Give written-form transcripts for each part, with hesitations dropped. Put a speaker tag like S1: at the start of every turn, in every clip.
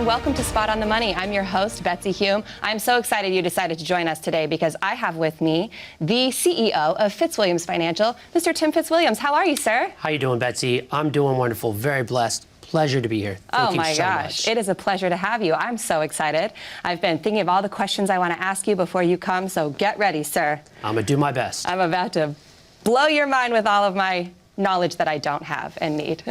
S1: and welcome to Spot on the Money. I'm your host, Betsy Hume. I'm so excited you decided to join us today because I have with me the CEO of Fitzwilliams Financial, Mr. Tim Fitzwilliams. How are you, sir?
S2: How you doing, Betsy? I'm doing wonderful. Very blessed. Pleasure to be here. Thank you so much.
S1: It is a pleasure to have you. I'm so excited. I've been thinking of all the questions I want to ask you before you come, so get ready, sir.
S2: I'm going to do my best.
S1: I'm about to blow your mind with all of my knowledge that I don't have and need.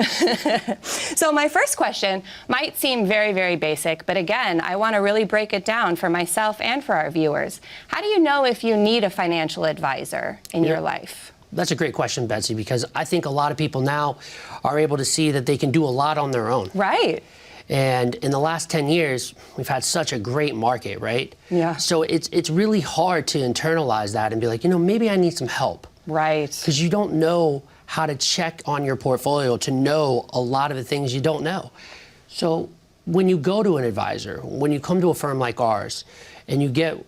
S1: So my first question might seem very, very basic, but again, I want to really break it down for myself and for our viewers. How do you know if you need a financial advisor in your life?
S2: That's a great question, Betsy, because I think a lot of people now are able to see that they can do a lot on their own.
S1: Right.
S2: And in the last 10 years, we've had such a great market, right?
S1: Yeah.
S2: So it's really hard to internalize that and be like, maybe I need some help.
S1: Right.
S2: Because you don't know how to check on your portfolio to know a lot of the things you don't know. So when you go to an advisor, when you come to a firm like ours, and you get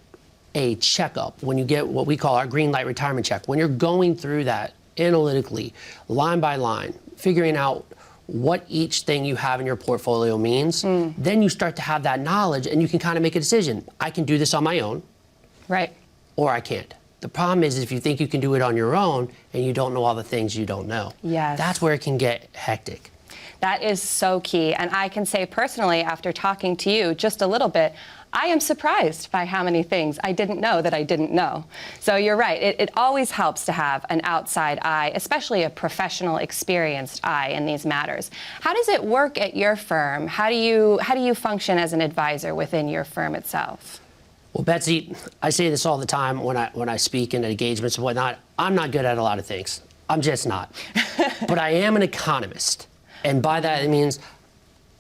S2: a checkup, when you get what we call our green light retirement check, when you're going through that analytically, line by line, figuring out what each thing you have in your portfolio means, then you start to have that knowledge and you can kind of make a decision. I can do this on my own.
S1: Right.
S2: Or I can't. The problem is if you think you can do it on your own and you don't know all the things you don't know.
S1: Yes.
S2: That's where it can get hectic.
S1: That is so key. And I can say personally, after talking to you just a little bit, I am surprised by how many things I didn't know that I didn't know. So you're right. It always helps to have an outside eye, especially a professional, experienced eye in these matters. How does it work at your firm? How do you function as an advisor within your firm itself?
S2: Well, Betsy, I say this all the time when I speak in engagements and whatnot. I'm not good at a lot of things. I'm just not. But I am an economist. And by that, it means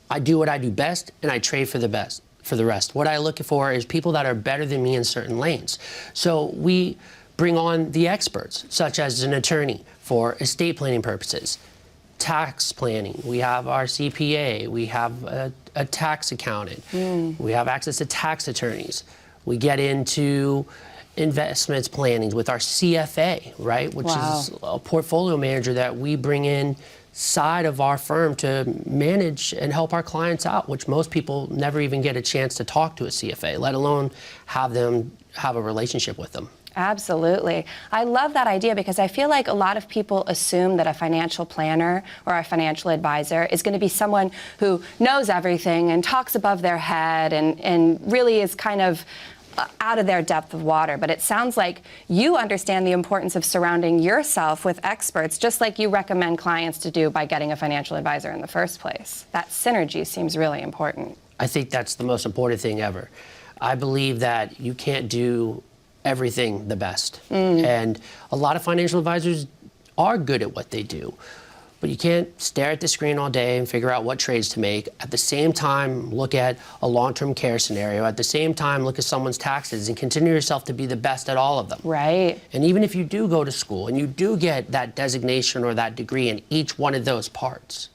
S2: I do what I do best and I trade for the best. For the rest, what I look for is people that are better than me in certain lanes. So we bring on the experts, such as an attorney for estate planning purposes, tax planning. We have our CPA. We have a tax accountant. We have access to tax attorneys. We get into investments planning with our CFA, right, which is a portfolio manager that we bring in side of our firm to manage and help our clients out, which most people never even get a chance to talk to a CFA, let alone have them have a relationship with them.
S1: Absolutely. I love that idea because I feel like a lot of people assume that a financial planner or a financial advisor is going to be someone who knows everything and talks above their head and really is kind of out of their depth of water. But it sounds like you understand the importance of surrounding yourself with experts, just like you recommend clients to do by getting a financial advisor in the first place. That synergy seems really important.
S2: I think that's the most important thing ever. I believe that you can't do everything the best. And a lot of financial advisors are good at what they do. But you can't stare at the screen all day and figure out what trades to make. At the same time, look at a long-term care scenario. At the same time, look at someone's taxes and continue yourself to be the best at all of them.
S1: Right.
S2: And even if you do go to school and you do get that designation or that degree in each one of those parts,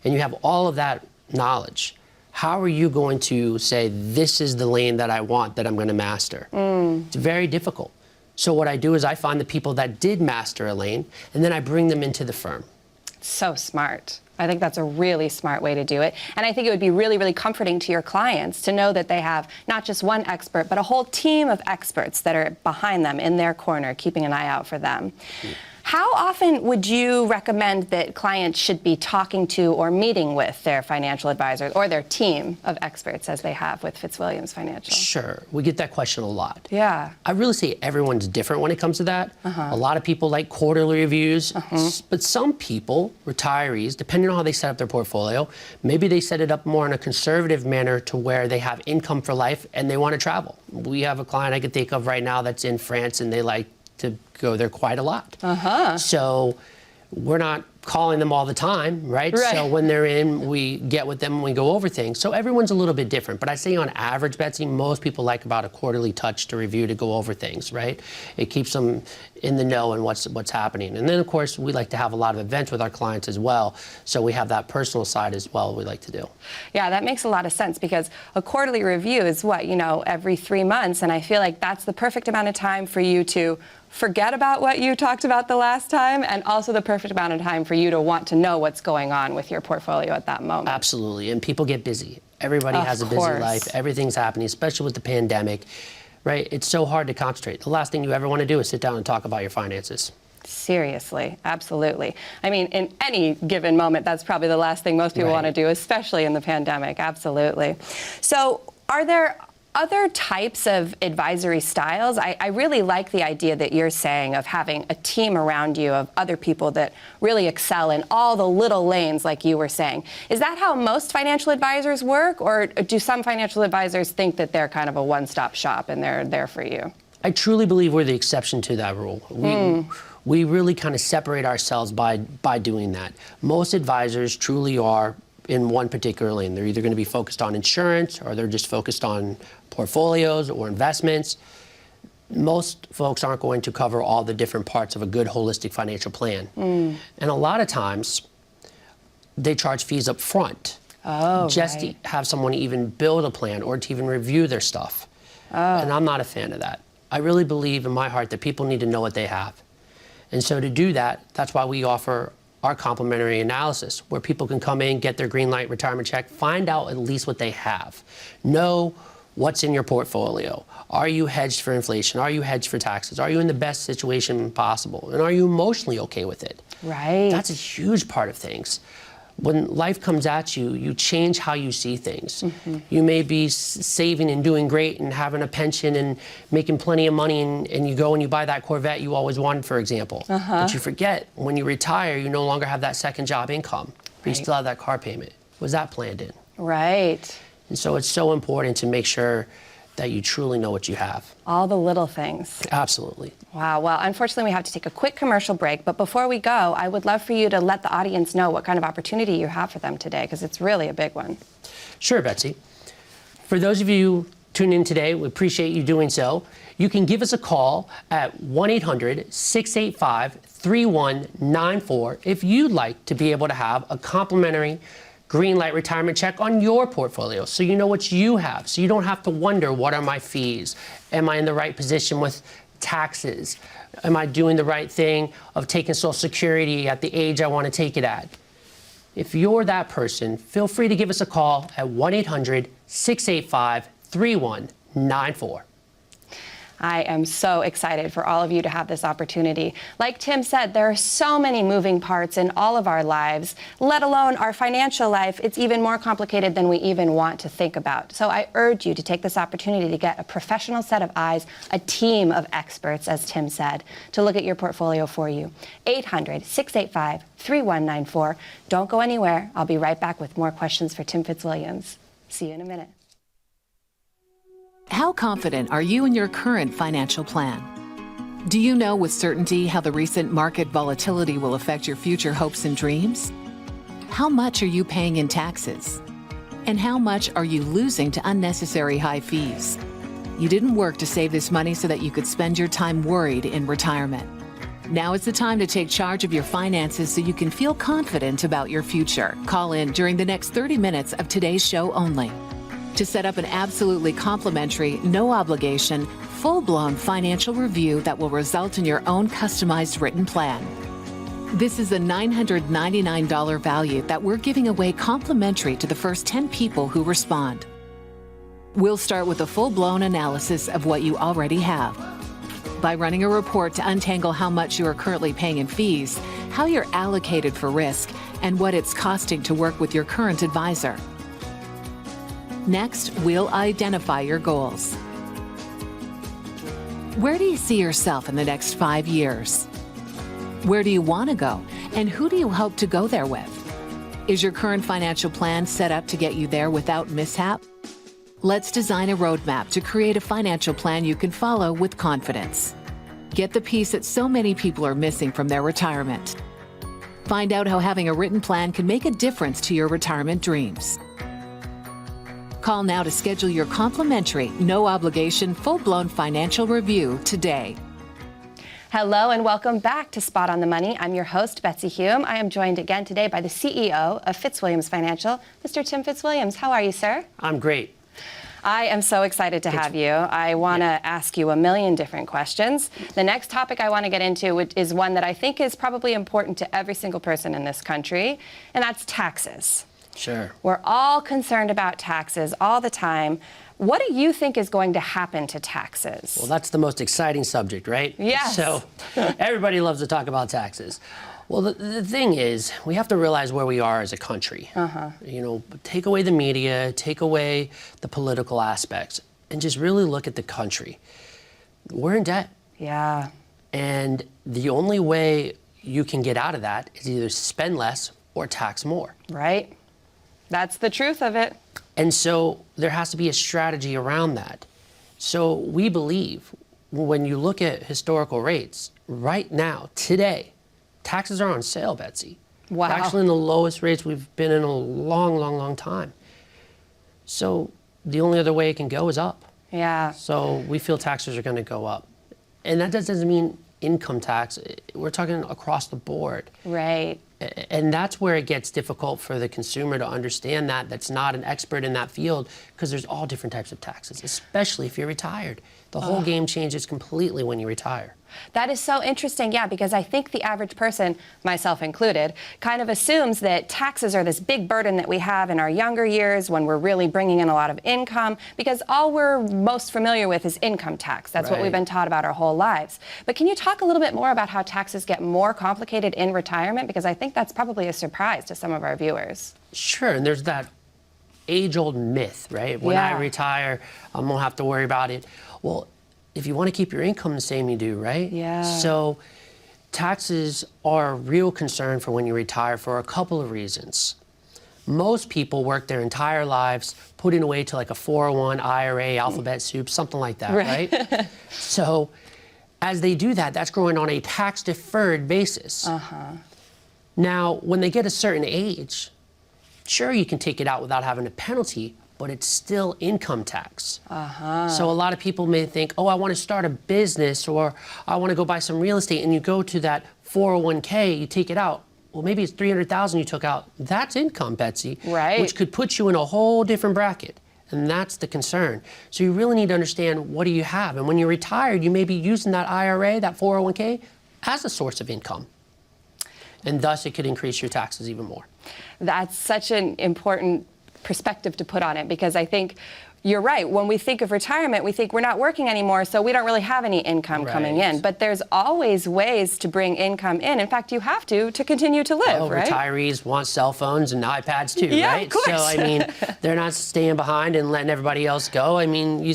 S2: and you have all of that knowledge, how are you going to say, this is the lane that I want, that I'm going to master? It's very difficult. So what I do is I find the people that did master a lane, and then I bring them into the firm.
S1: So smart. I think that's a really smart way to do it. And I think it would be really, really comforting to your clients to know that they have not just one expert, but a whole team of experts that are behind them in their corner, keeping an eye out for them. How often would you recommend that clients should be talking to or meeting with their financial advisors or their team of experts as they have with Fitzwilliams Financial?
S2: Sure. We get that question a lot.
S1: Yeah.
S2: I really say everyone's different when it comes to that. A lot of people like quarterly reviews, but some people, retirees, depending on how they set up their portfolio, maybe they set it up more in a conservative manner to where they have income for life and they want to travel. We have a client I can think of right now that's in France and they like to go there quite a lot. So we're not calling them all the time, right? So when they're in, we get with them and we go over things. So everyone's a little bit different. But I say on average, Betsy, most people like about a quarterly touch to review to go over things, right? It keeps them in the know and what's happening. And then, of course, we like to have a lot of events with our clients as well. So we have that personal side as well we like to do.
S1: Yeah, that makes a lot of sense because a quarterly review is what, every 3 months. And I feel like that's the perfect amount of time for you to forget about what you talked about the last time, and also the perfect amount of time for you to want to know what's going on with your portfolio at that moment.
S2: Absolutely, and people get busy. Everybody
S1: Of
S2: has a busy
S1: course.
S2: life. Everything's happening, especially with the pandemic, right? It's so hard to concentrate. The last thing you ever want to do is sit down and talk about your finances.
S1: Seriously, absolutely. I mean, in any given moment, that's probably the last thing most people
S2: Right.
S1: want to do, especially in the pandemic. Absolutely. So, are there other types of advisory styles? I really like the idea that you're saying of having a team around you of other people that really excel in all the little lanes, like you were saying. Is that how most financial advisors work, or do some financial advisors think that they're kind of a one-stop shop and they're there for you?
S2: I truly believe we're the exception to that rule. We really kind of separate ourselves by doing that. Most advisors truly are in one particular lane. They're either going to be focused on insurance, or they're just focused on portfolios or investments. Most folks aren't going to cover all the different parts of a good holistic financial plan. And a lot of times, they charge fees up front just to have someone even build a plan or to even review their stuff. And I'm not a fan of that. I really believe in my heart that people need to know what they have. And so to do that, that's why we offer our complimentary analysis, where people can come in, get their green light retirement check, find out at least what they have. Know what's in your portfolio. Are you hedged for inflation? Are you hedged for taxes? Are you in the best situation possible? And are you emotionally okay with it?
S1: Right.
S2: That's a huge part of things. When life comes at you, you change how you see things. You may be saving and doing great and having a pension and making plenty of money, and you go and you buy that Corvette you always wanted, for example. But you forget, when you retire, you no longer have that second job income. But you still have that car payment. Was that planned in?
S1: Right.
S2: And so it's so important to make sure that you truly know what you have.
S1: All the little things.
S2: Absolutely.
S1: Wow. Well, unfortunately, we have to take a quick commercial break. But before we go, I would love for you to let the audience know what kind of opportunity you have for them today, because it's really a big one.
S2: Sure, Betsy. For those of you tuning in today, we appreciate you doing so. You can give us a call at 1-800-685-3194 if you'd like to be able to have a complimentary green light retirement check on your portfolio, so you know what you have, so you don't have to wonder, what are my fees? Am I in the right position with taxes? Am I doing the right thing of taking Social Security at the age I want to take it at? If you're that person, feel free to give us a call at 1-800-685-3194.
S1: I am so excited for all of you to have this opportunity. Like Tim said, there are so many moving parts in all of our lives, let alone our financial life. It's even more complicated than we even want to think about. So I urge you to take this opportunity to get a professional set of eyes, a team of experts, as Tim said, to look at your portfolio for you. 800-685-3194. Don't go anywhere. I'll be right back with more questions for Tim Fitzwilliams. See you in a minute.
S3: How confident are you in your current financial plan? Do you know with certainty how the recent market volatility will affect your future hopes and dreams? How much are you paying in taxes? And how much are you losing to unnecessary high fees? You didn't work to save this money so that you could spend your time worried in retirement. Now is the time to take charge of your finances so you can feel confident about your future. Call in during the next 30 minutes of today's show only to set up an absolutely complimentary, no obligation, full-blown financial review that will result in your own customized written plan. This is a $999 value that we're giving away complimentary to the first 10 people who respond. We'll start with a full-blown analysis of what you already have by running a report to untangle how much you are currently paying in fees, how you're allocated for risk, and what it's costing to work with your current advisor. Next, we'll identify your goals. Where do you see yourself in the next 5 years? Where do you want to go, and who do you hope to go there with? Is your current financial plan set up to get you there without mishap? Let's design a roadmap to create a financial plan you can follow with confidence. Get the piece that so many people are missing from their retirement. Find out how having a written plan can make a difference to your retirement dreams. Call now to schedule your complimentary, no obligation, full-blown financial review today.
S1: Hello and welcome back to Spot on the Money. I'm your host, Betsy Hume. I am joined again today by the CEO of Fitzwilliams Financial, Mr. Tim Fitzwilliams. How are you, sir?
S2: I'm great.
S1: I am so excited to have you. I want to ask you a million different questions. The next topic I want to get into is one that I think is probably important to every single person in this country, and that's taxes.
S2: Sure.
S1: We're all concerned about taxes all the time. What do you think is going to happen to taxes?
S2: Well, that's the most exciting subject, right?
S1: Yes.
S2: So everybody loves to talk about taxes. Well, the thing is, we have to realize where we are as a country. You know, take away the media, take away the political aspects, and just really look at the country. We're in debt.
S1: Yeah.
S2: And the only way you can get out of that is either spend less or tax more.
S1: Right. That's the truth of it.
S2: And so there has to be a strategy around that. So we believe when you look at historical rates, right now, today, taxes are on sale, Betsy.
S1: Wow.
S2: Actually in the lowest rates we've been in a long, long, long time. So the only other way it can go is up.
S1: Yeah.
S2: So we feel taxes are going to go up. And that doesn't mean income tax. We're talking across the board.
S1: Right.
S2: And that's where it gets difficult for the consumer to understand that's not an expert in that field, because there's all different types of taxes, especially if you're retired. The whole game changes completely when you retire.
S1: That is so interesting, yeah, because I think the average person, myself included, kind of assumes that taxes are this big burden that we have in our younger years when we're really bringing in a lot of income, because all we're most familiar with is income tax. That's what we've been taught about our whole lives. But can you talk a little bit more about how taxes get more complicated in retirement? Because I think that's probably a surprise to some of our viewers.
S2: Sure, and there's that age-old myth, right? When I retire, I won't have to worry about it. Well, if you want to keep your income the same, you do, right?
S1: Yeah.
S2: So taxes are a real concern for when you retire for a couple of reasons. Most people work their entire lives putting away to like a 401, IRA, alphabet soup, something like that, right? So as they do that, that's growing on a tax-deferred basis. Now, when they get a certain age, sure, you can take it out without having a penalty, but it's still income tax. So a lot of people may think, oh, I want to start a business, or I want to go buy some real estate, and you go to that 401k, you take it out. Well, maybe it's $300,000 you took out. That's income, Betsy.
S1: Right.
S2: Which could put you in a whole different bracket. And that's the concern. So you really need to understand, what do you have? And when you're retired, you may be using that IRA, that 401k, as a source of income. And thus, it could increase your taxes even more.
S1: That's such an important perspective to put on it, because I think you're right. When we think of retirement, we think we're not working anymore, so we don't really have any income coming in. But there's always ways to bring income in. In fact, you have to continue to live, right?
S2: Retirees want cell phones and iPads too,
S1: yeah,
S2: right?
S1: Of course.
S2: So, I mean, they're not staying behind and letting everybody else go. I mean, you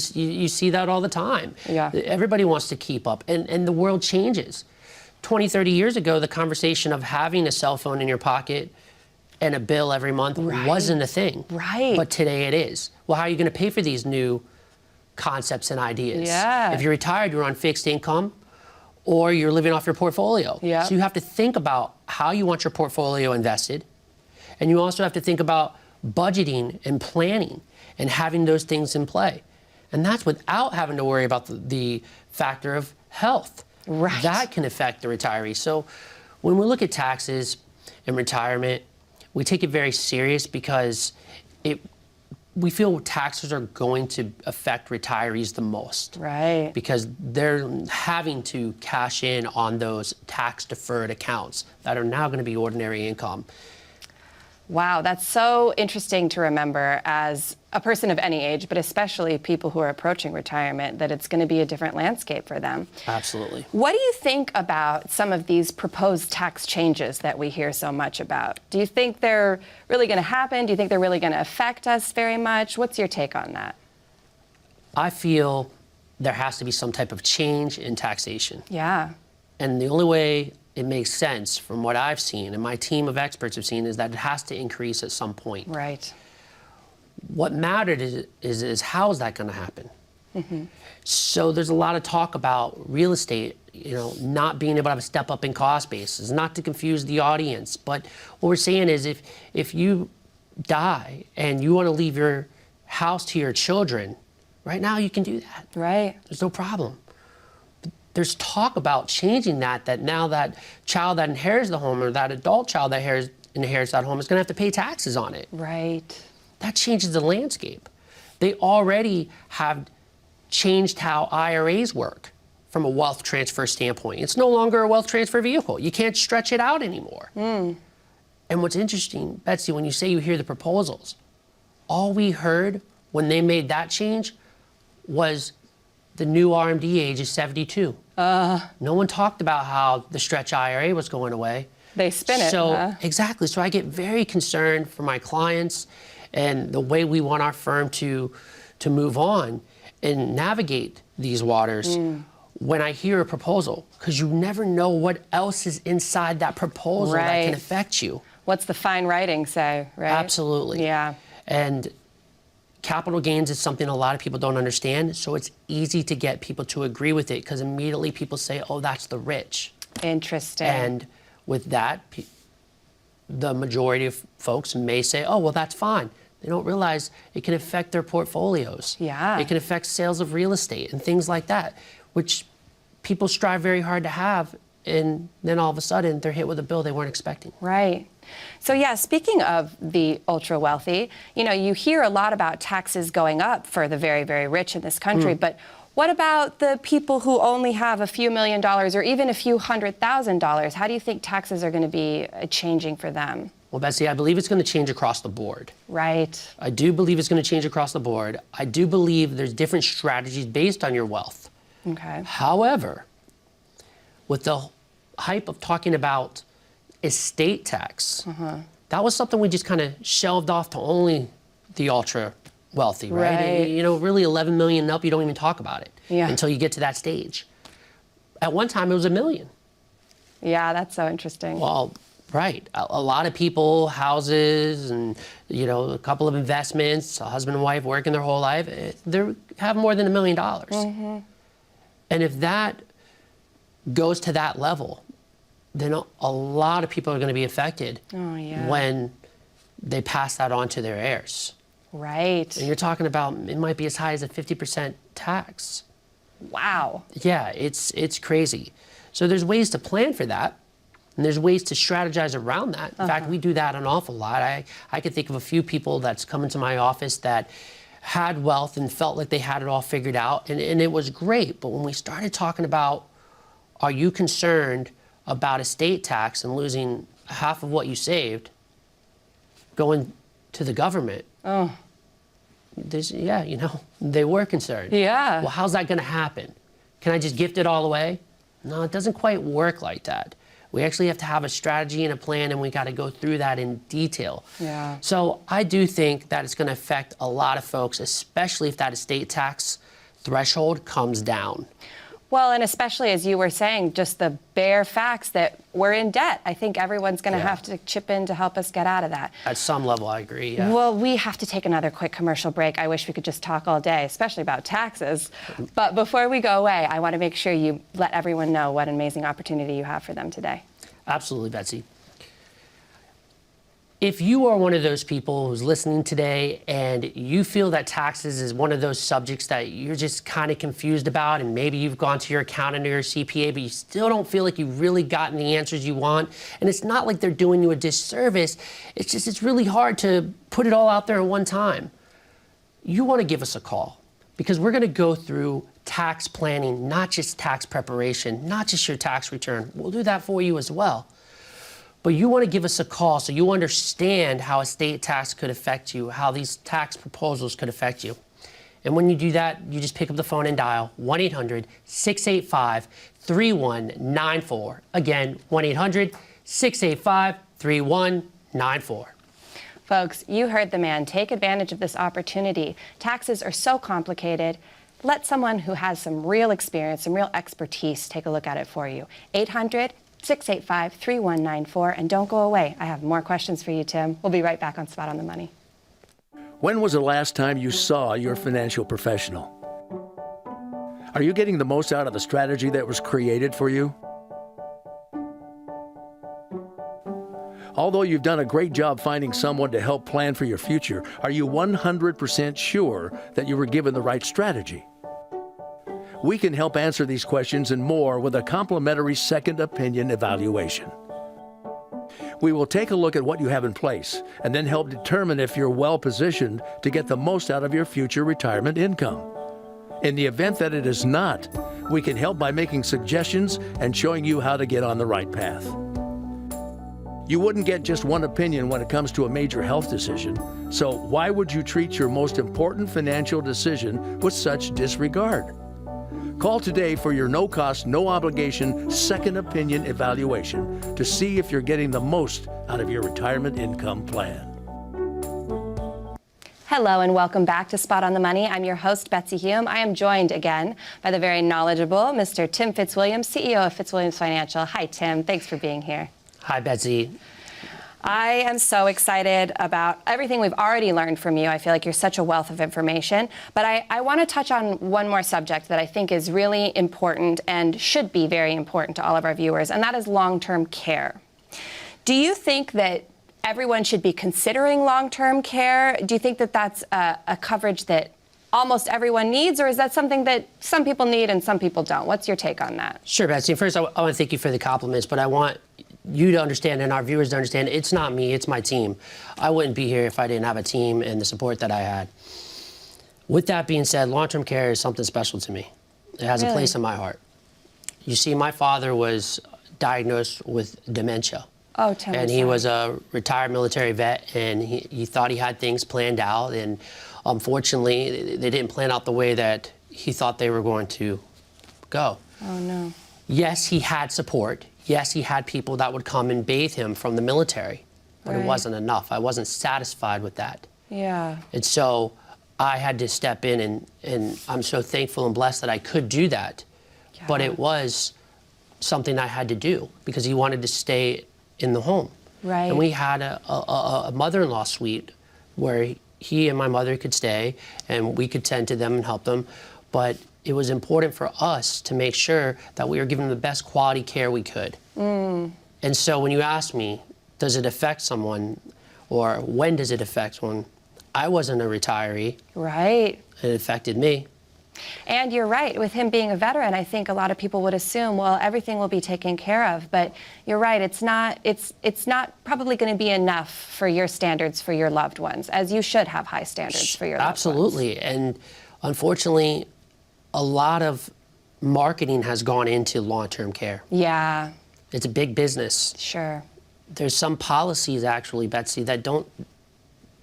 S2: see that all the time.
S1: Yeah.
S2: Everybody wants to keep up, and the world changes. 20, 30 years ago, the conversation of having a cell phone in your pocket and a bill every month wasn't a thing.
S1: Right.
S2: But today it is. Well, how are you going to pay for these new concepts and ideas?
S1: Yeah.
S2: If you're retired, you're on fixed income, or you're living off your portfolio.
S1: Yeah.
S2: So you have to think about how you want your portfolio invested. And you also have to think about budgeting and planning and having those things in play. And that's without having to worry about the factor of health.
S1: Right.
S2: That can affect the retiree. So when we look at taxes and retirement, we take it very serious, because we feel taxes are going to affect retirees the most.
S1: Right.
S2: Because they're having to cash in on those tax-deferred accounts that are now going to be ordinary income.
S1: Wow, that's so interesting to remember as a person of any age, but especially people who are approaching retirement, that it's going to be a different landscape for them.
S2: Absolutely.
S1: What do you think about some of these proposed tax changes that we hear so much about? Do you think they're really going to happen? Do you think they're really going to affect us very much? What's your take on that?
S2: I feel there has to be some type of change in taxation.
S1: Yeah.
S2: And the only way it makes sense, from what I've seen and my team of experts have seen, is that it has to increase at some point.
S1: Right.
S2: What mattered is how is that going to happen? So there's a lot of talk about real estate, not being able to have a step up in cost basis, not to confuse the audience. But what we're saying is, if you die and you want to leave your house to your children, right now you can do that.
S1: Right.
S2: There's no problem. There's talk about changing that now that child that inherits the home, or that adult child that inherits that home, is going to have to pay taxes on it.
S1: Right.
S2: That changes the landscape. They already have changed how IRAs work from a wealth transfer standpoint. It's no longer a wealth transfer vehicle. You can't stretch it out anymore. And what's interesting, Betsy, when you say you hear the proposals, all we heard when they made that change was the new RMD age is 72. No one talked about how the stretch IRA was going away.
S1: They spin it.
S2: So exactly. So I get very concerned for my clients and the way we want our firm to move on and navigate these waters when I hear a proposal, because you never know what else is inside that proposal that can affect you.
S1: What's the fine writing say, right?
S2: Absolutely.
S1: Yeah.
S2: And capital gains is something a lot of people don't understand, so it's easy to get people to agree with it because immediately people say, oh, that's the rich.
S1: Interesting.
S2: And with that, the majority of folks may say, oh, well, that's fine. They don't realize it can affect their portfolios.
S1: Yeah.
S2: It can affect sales of real estate and things like that, which people strive very hard to have, and then all of a sudden they're hit with a bill they weren't expecting.
S1: Right. So yeah, speaking of the ultra wealthy, you know, you hear a lot about taxes going up for the very, very rich in this country, but what about the people who only have a few $1 million or even a few $100,000? How do you think taxes are going to be changing for them?
S2: Well, Betsy, I believe it's going to change across the board.
S1: Right.
S2: I do believe it's going to change across the board. I do believe there's different strategies based on your wealth.
S1: Okay.
S2: However, with the hype of talking about estate tax, that was something we just kind of shelved off to only the ultra wealthy, right? You know, really 11 million and up, you don't even talk about it until you get to that stage. At one time, it was $1 million.
S1: Yeah, that's so interesting.
S2: Well, right. A lot of people, houses, and you know, a couple of investments, a husband and wife working their whole life, they have more than $1 million. And if that goes to that level, then a lot of people are going to be affected when they pass that on to their heirs.
S1: Right.
S2: And you're talking about, it might be as high as a 50% tax.
S1: Wow.
S2: Yeah, it's crazy. So there's ways to plan for that, and there's ways to strategize around that. In fact, we do that an awful lot. I could think of a few people that's come into my office that had wealth and felt like they had it all figured out, and it was great. But when we started talking about, are you concerned about estate tax and losing half of what you saved going to the government? Yeah, you know, they were concerned.
S1: Yeah.
S2: Well, how's that going to happen? Can I just gift it all away? No, it doesn't quite work like that. We actually have to have a strategy and a plan, and we got to go through that in detail.
S1: Yeah.
S2: So I do think that it's going to affect a lot of folks, especially if that estate tax threshold comes down.
S1: Well, and especially as you were saying, just the bare facts that we're in debt. I think everyone's going to have to chip in to help us get out of that.
S2: At some level, I agree, yeah.
S1: Well, we have to take another quick commercial break. I wish we could just talk all day, especially about taxes. But before we go away, I want to make sure you let everyone know what an amazing opportunity you have for them today.
S2: Absolutely, Betsy. If you are one of those people who's listening today and you feel that taxes is one of those subjects that you're just kind of confused about, and maybe you've gone to your accountant or your CPA, but you still don't feel like you've really gotten the answers you want, and it's not like they're doing you a disservice, it's really hard to put it all out there at one time, you want to give us a call, because we're going to go through tax planning, not just tax preparation, not just your tax return. We'll do that for you as well. But you want to give us a call so you understand how estate tax could affect you, how these tax proposals could affect you. And when you do that, you just pick up the phone and dial 1-800-685-3194. Again, 1-800-685-3194.
S1: Folks, you heard the man. Take advantage of this opportunity. Taxes are so complicated. Let someone who has some real experience, some real expertise, take a look at it for you. 800-685-3194. And don't go away. I have more questions for you, Tim. We'll be right back on Spot on the Money.
S4: When was the last time you saw your financial professional? Are you getting the most out of the strategy that was created for you? Although you've done a great job finding someone to help plan for your future, are you 100% sure that you were given the right strategy? We can help answer these questions and more with a complimentary second opinion evaluation. We will take a look at what you have in place and then help determine if you're well positioned to get the most out of your future retirement income. In the event that it is not, we can help by making suggestions and showing you how to get on the right path. You wouldn't get just one opinion when it comes to a major health decision. So why would you treat your most important financial decision with such disregard? Call today for your no-cost, no-obligation second opinion evaluation to see if you're getting the most out of your retirement income plan.
S1: Hello and welcome back to Spot on the Money. I'm your host, Betsy Hume. I am joined again by the very knowledgeable Mr. Tim Fitzwilliams, CEO of Fitzwilliams Financial. Hi, Tim. Thanks for being here.
S2: Hi, Betsy.
S1: I am so excited about everything we've already learned from you. I feel like you're such a wealth of information. But I want to touch on one more subject that I think is really important and should be very important to all of our viewers, and that is long-term care. Do you think that everyone should be considering long-term care? Do you think that that's a coverage that almost everyone needs, or is that something that some people need and some people don't? What's your take on that?
S2: Sure, Betsy. First, I want to thank you for the compliments, but I want you to understand and our viewers to understand it's not me, it's my team. I wouldn't be here if I didn't have a team and the support that I had. With that being said, long-term care is something special to me. It has a place in my heart. You see, my father was diagnosed with dementia.
S1: Oh, tell me.
S2: And he was a retired military vet, and he thought he had things planned out, and unfortunately, they didn't plan out the way that he thought they were going to go.
S1: Oh, no.
S2: Yes, he had support. Yes, he had people that would come and bathe him from the military, but it wasn't enough. I wasn't satisfied with that.
S1: Yeah.
S2: And so I had to step in, and I'm so thankful and blessed that I could do that.
S1: Yeah.
S2: But it was something I had to do because he wanted to stay in the home.
S1: Right.
S2: And we had a mother-in-law suite where he and my mother could stay, and we could tend to them and help them. But it was important for us to make sure that we were giving them the best quality care we could. And so when you ask me, does it affect someone, or when does it affect one? I wasn't a retiree.
S1: Right.
S2: It affected me.
S1: And you're right. With him being a veteran, I think a lot of people would assume, well, everything will be taken care of. But you're right. It's not probably going to be enough for your standards for your loved ones, as you should have high standards for your loved ones.
S2: Absolutely. And unfortunately, a lot of marketing has gone into long-term care.
S1: Yeah.
S2: It's a big business.
S1: Sure.
S2: There's some policies, actually, Betsy, that don't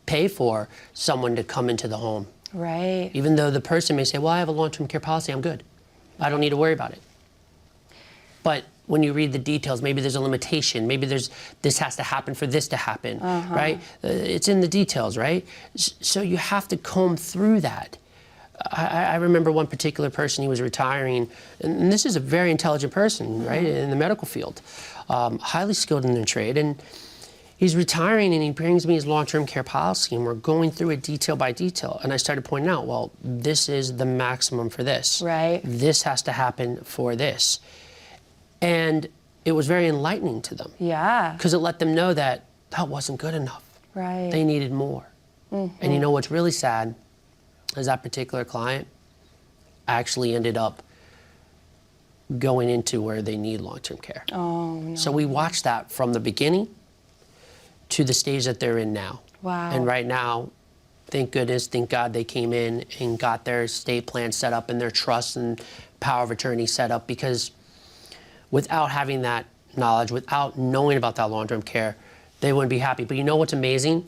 S2: pay for someone to come into the home.
S1: Right.
S2: Even though the person may say, well, I have a long-term care policy, I'm good. I don't need to worry about it. But when you read the details, maybe there's a limitation. Maybe this has to happen for this to happen, right? It's in the details, right? So you have to comb through that. I remember one particular person, he was retiring, and this is a very intelligent person, right, in the medical field, highly skilled in their trade, and he's retiring, and he brings me his long-term care policy, and we're going through it detail by detail, and I started pointing out, well, this is the maximum for this.
S1: Right.
S2: This has to happen for this. And it was very enlightening to them.
S1: Yeah.
S2: Because it let them know that that wasn't good enough.
S1: Right.
S2: They needed more. And you know what's really sad is that particular client actually ended up going into where they need long-term care.
S1: Oh, no.
S2: So we watched that from the beginning to the stage that they're in now.
S1: Wow.
S2: And right now, thank goodness, thank God they came in and got their estate plan set up and their trust and power of attorney set up, because without having that knowledge, without knowing about that long-term care, they wouldn't be happy. But you know what's amazing?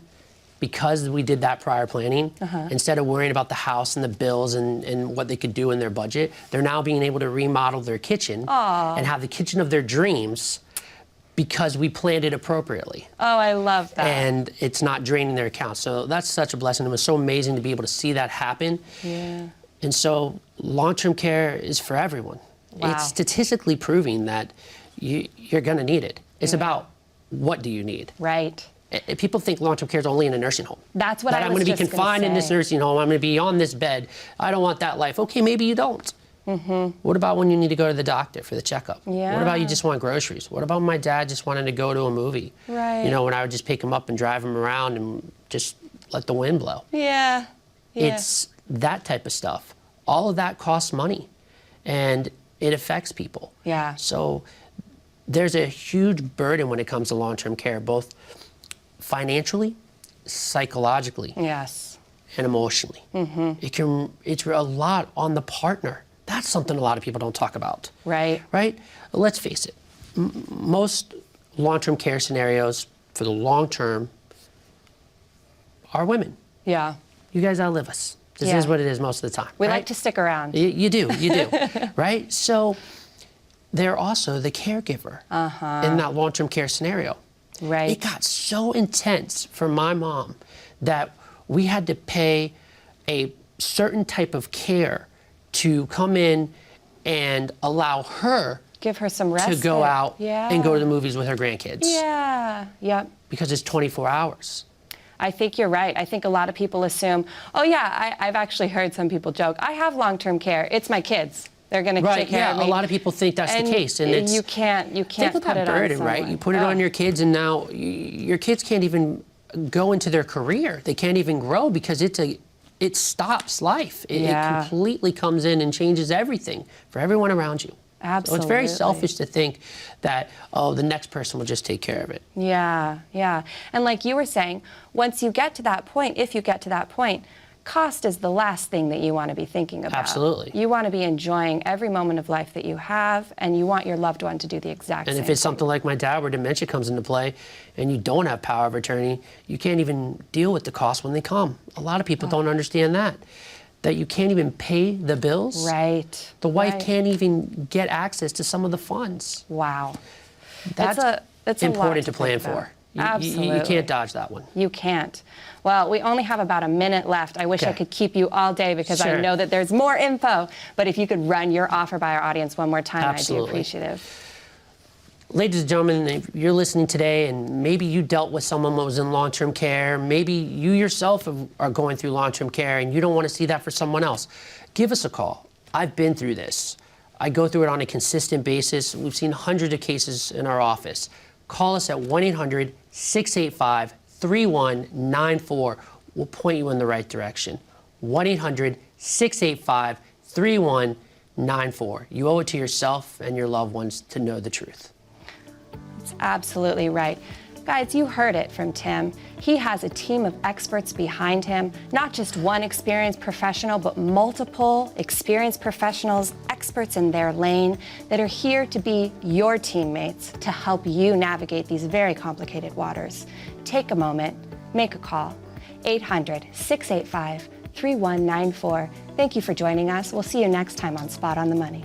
S2: Because we did that prior planning, instead of worrying about the house and the bills and what they could do in their budget, they're now being able to remodel their kitchen and have the kitchen of their dreams because we planned it appropriately.
S1: Oh, I love that.
S2: And it's not draining their account. So that's such a blessing. It was so amazing to be able to see that happen.
S1: Yeah.
S2: And so long-term care is for everyone.
S1: Wow.
S2: It's statistically proving that you're going to need it. It's about what do you need.
S1: Right.
S2: People think long-term care is only in a nursing home.
S1: That's what
S2: that
S1: I was
S2: I'm going to be
S1: just
S2: confined
S1: gonna
S2: in this
S1: say.
S2: nursing home. I'm going to be on this bed. I don't want that life. Okay, maybe you don't. What about when you need to go to the doctor for the checkup?
S1: Yeah.
S2: What about you just want groceries? What about my dad just wanted to go to a movie?
S1: Right.
S2: You know, when I would just pick him up and drive him around and just let the wind blow.
S1: Yeah. Yeah.
S2: It's that type of stuff. All of that costs money, and it affects people.
S1: Yeah.
S2: So there's a huge burden when it comes to long-term care, both financially, psychologically,
S1: Yes.
S2: and emotionally. It's a lot on the partner. That's something a lot of people don't talk about.
S1: Right.
S2: Right? Let's face it. Most long-term care scenarios for the long term are women.
S1: Yeah.
S2: You guys outlive us. This
S1: Yeah.
S2: is what it is most of the time.
S1: We
S2: right?
S1: like to stick around.
S2: You do, right? So they're also the caregiver in that long-term care scenario.
S1: Right.
S2: It got so intense for my mom that we had to pay a certain type of care to come in and allow her
S1: Give her some rest.
S2: to go out
S1: Yeah.
S2: and go to the movies with her grandkids.
S1: Yeah. Yep.
S2: Because it's 24 hours.
S1: I think you're right. I think a lot of people assume, oh yeah, I've actually heard some people joke, I have long-term care. It's my kids. They're going to take care of me.
S2: A lot of people think that's the case, and it's
S1: you can't
S2: think of
S1: put
S2: that
S1: it
S2: burden,
S1: on
S2: right?
S1: someone.
S2: You put it on your kids, and now your kids can't even go into their career. They can't even grow because it stops life. It completely comes in and changes everything for everyone around you.
S1: Absolutely.
S2: So it's very selfish to think that, oh, the next person will just take care of it.
S1: Yeah, yeah. And like you were saying, once you get to that point, if you get to that point, cost is the last thing that you want to be thinking about.
S2: Absolutely.
S1: You want to be enjoying every moment of life that you have, and you want your loved one to do the exact same.
S2: And if it's something like my dad where dementia comes into play and you don't have power of attorney, you can't even deal with the costs when they come. A lot of people don't understand that you can't even pay the bills.
S1: Right.
S2: The wife
S1: right.
S2: can't even get access to some of the funds.
S1: Wow.
S2: That's
S1: a
S2: important
S1: lot
S2: to plan
S1: think about.
S2: for.
S1: Absolutely.
S2: You can't dodge that one.
S1: You can't. Well, we only have about a minute left. I wish I could keep you all day because I know that there's more info. But if you could run your offer by our audience one more time,
S2: Absolutely.
S1: I'd be appreciative.
S2: Ladies and gentlemen, if you're listening today and maybe you dealt with someone that was in long-term care, maybe you yourself are going through long-term care and you don't want to see that for someone else, give us a call. I've been through this. I go through it on a consistent basis. We've seen hundreds of cases in our office. Call us at 1-800-685-3194. We'll point you in the right direction. 1-800-685-3194. You owe it to yourself and your loved ones to know the truth.
S1: That's absolutely right. Guys, you heard it from Tim. He has a team of experts behind him, not just one experienced professional, but multiple experienced professionals, experts in their lane, that are here to be your teammates to help you navigate these very complicated waters. Take a moment, make a call. 800-685-3194. Thank you for joining us. We'll see you next time on Spot on the Money.